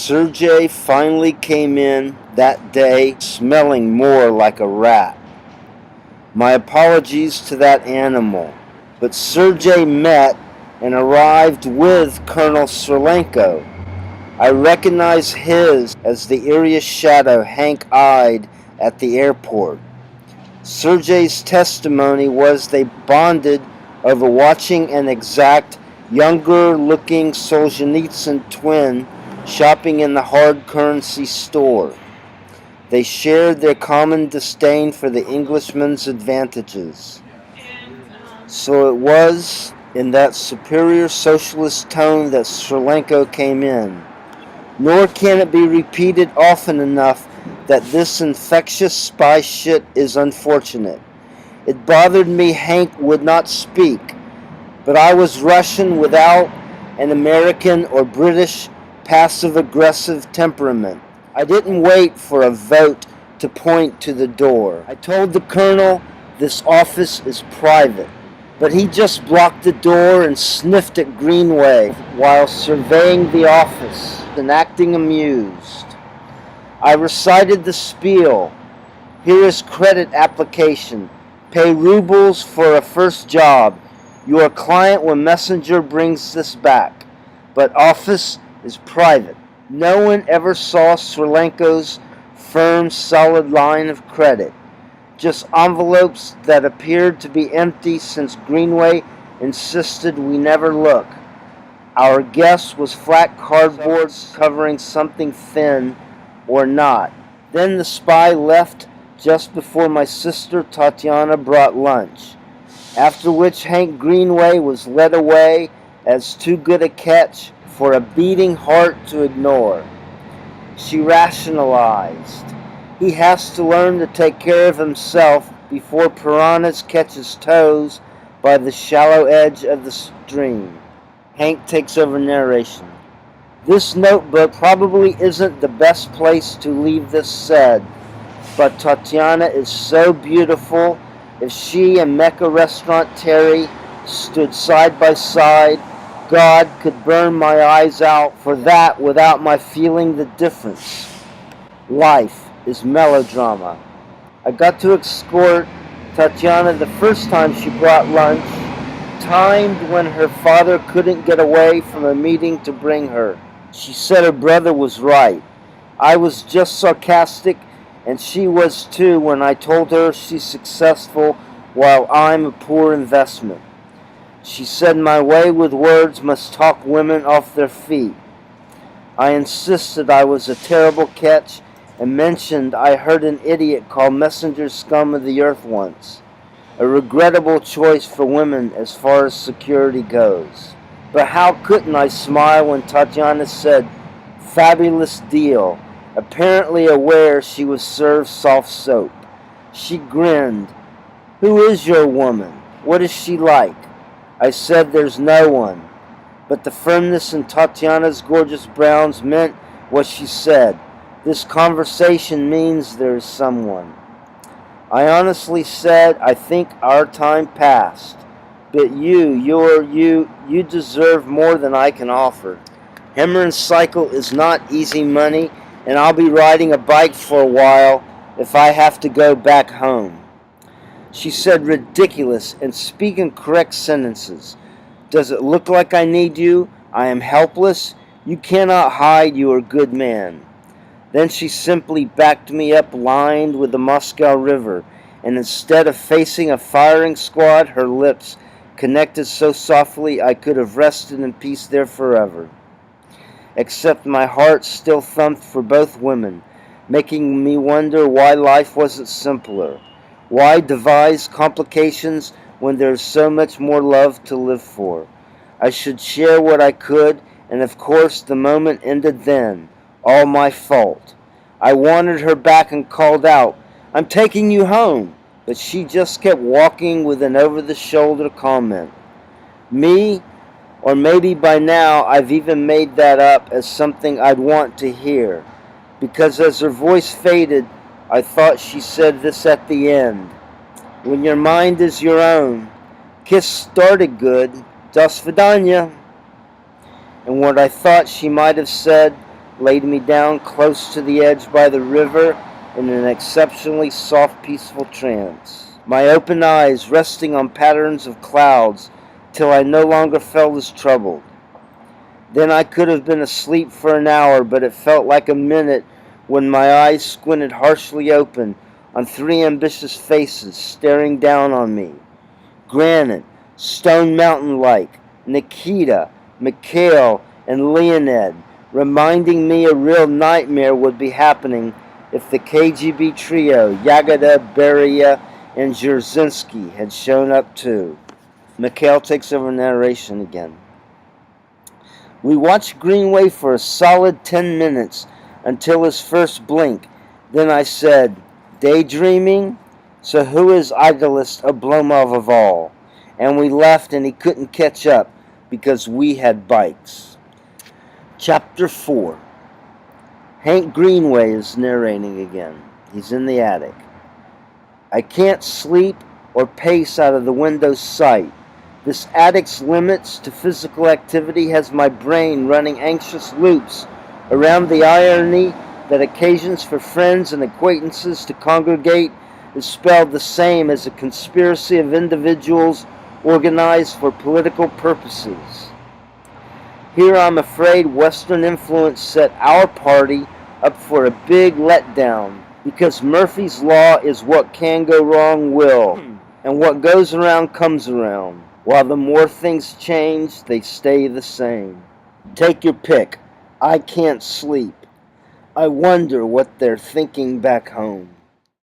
Sergey finally came in that day smelling more like a rat. My apologies to that animal, but Sergey met and arrived with Colonel Serlenko. I recognize his as the eeriest shadow Hank eyed at the airport. Sergey's testimony was they bonded over watching an exact, younger-looking Solzhenitsyn twin shopping in the hard currency store. They shared their common disdain for the Englishman's advantages. So it was in that superior socialist tone that Serlenko came in. Nor can it be repeated often enough that this infectious spy shit is unfortunate. It bothered me Hank would not speak, but I was Russian without an American or British passive-aggressive temperament. I didn't wait for a vote to point to the door. I told the colonel this office is private, but he just blocked the door and sniffed at Greenway while surveying the office and acting amused. I recited the spiel. Here is credit application. Pay rubles for a first job. Your client when messenger brings this back. But office is private. No one ever saw Serlenko's firm, solid line of credit. Just envelopes that appeared to be empty since Greenway insisted we never look. Our guess was flat cardboard covering something thin or not. Then the spy left just before my sister Tatiana brought lunch, after which Hank Greenway was led away as too good a catch for a beating heart to ignore. She rationalized. He has to learn to take care of himself before piranhas catch his toes by the shallow edge of the stream. Hank takes over narration. This notebook probably isn't the best place to leave this said, but Tatiana is so beautiful. If she and Mecca Restaurant Terry stood side by side, God could burn my eyes out for that without my feeling the difference. Life is melodrama. I got to escort Tatiana the first time she brought lunch, timed when her father couldn't get away from a meeting to bring her. She said her brother was right. I was just sarcastic, and she was too when I told her she's successful while I'm a poor investment. She said my way with words must talk women off their feet. I insisted I was a terrible catch and mentioned I heard an idiot call messenger scum of the earth once. A regrettable choice for women as far as security goes. But how couldn't I smile when Tatiana said, "Fabulous deal," apparently aware she was served soft soap. She grinned. "Who is your woman? What is she like?" I said there's no one. But the firmness in Tatiana's gorgeous browns meant what she said. This conversation means there is someone. I honestly said I think our time passed. But you deserve more than I can offer. Hammer and cycle is not easy money, and I'll be riding a bike for a while if I have to go back home. She said ridiculous and speak in correct sentences. Does it look like I need you? I am helpless. You cannot hide you are a good man. Then she simply backed me up lined with the Moscow River, and instead of facing a firing squad, her lips connected so softly I could have rested in peace there forever. Except my heart still thumped for both women, making me wonder why life wasn't simpler. Why devise complications when there's so much more love to live for? I should share what I could, and of course the moment ended then. All my fault. I wanted her back and called out, "I'm taking you home," but she just kept walking with an over-the-shoulder comment. Me? Or maybe by now I've even made that up as something I'd want to hear, because as her voice faded, I thought she said this at the end. When your mind is your own, kiss started good, do svidaniya. And what I thought she might have said, laid me down close to the edge by the river in an exceptionally soft, peaceful trance, my open eyes resting on patterns of clouds till I no longer felt as troubled. Then I could have been asleep for an hour, but it felt like a minute when my eyes squinted harshly open on three ambitious faces staring down on me. Granite, Stone Mountain-like, Nikita, Mikhail, and Leonid, reminding me a real nightmare would be happening if the KGB trio, Yagoda, Beria, and Dzerzhinsky, had shown up too. Mikhail takes over narration again. We watched Greenway for a solid 10 minutes until his first blink. Then I said, "Daydreaming? So who is idlest Oblomov of all?" And we left and he couldn't catch up because we had bikes. Chapter 4. Hank Greenway is narrating again. He's in the attic. I can't sleep or pace out of the window's sight. This attic's limits to physical activity has my brain running anxious loops around the irony that occasions for friends and acquaintances to congregate is spelled the same as a conspiracy of individuals organized for political purposes. Here I'm afraid Western influence set our party up for a big letdown, because Murphy's Law is what can go wrong will, and what goes around comes around. While the more things change, they stay the same. Take your pick. I can't sleep. I wonder what they're thinking back home.